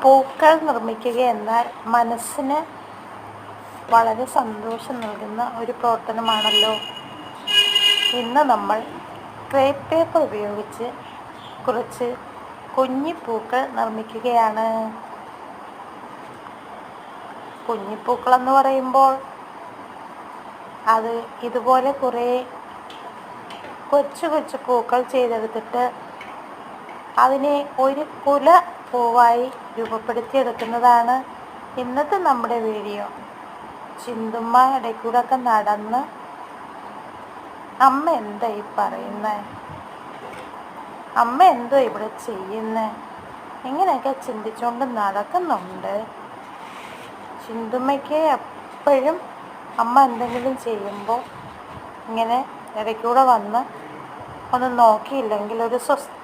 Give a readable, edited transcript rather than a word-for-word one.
പൂക്കൾ നിർമ്മിക്കുക എന്നാൽ മനസ്സിന് വളരെ സന്തോഷം നൽകുന്ന ഒരു പ്രവർത്തനമാണല്ലോ. ഇന്ന് നമ്മൾ ക്രേപ്പ് പേപ്പർ ഉപയോഗിച്ച് കുറച്ച് കുഞ്ഞിപ്പൂക്കൾ നിർമ്മിക്കുകയാണ്. കുഞ്ഞിപ്പൂക്കളെന്ന് പറയുമ്പോൾ അത് ഇതുപോലെ കുറേ കൊച്ചു കൊച്ചു പൂക്കൾ ചെയ്തെടുത്തിട്ട് അതിനെ ഒരു കുല പൂവായി രൂപപ്പെടുത്തിയെടുക്കുന്നതാണ് ഇന്നത്തെ നമ്മുടെ വീഡിയോ. ചിന്തുമ്മ ഇടയ്ക്കൂടൊക്കെ നടന്ന് അമ്മ എന്താ ഈ പറയുന്നത്, അമ്മ എന്തോ ഇവിടെ ചെയ്യുന്നത്, ഇങ്ങനെയൊക്കെ ചിന്തിച്ചുകൊണ്ട് നടക്കുന്നുണ്ട്. ചിന്തുമ്മയ്ക്ക് എപ്പോഴും അമ്മ എന്തെങ്കിലും ചെയ്യുമ്പോൾ ഇങ്ങനെ ഇടയ്ക്കൂടെ വന്ന് ഒന്ന് നോക്കിയില്ലെങ്കിൽ ഒരു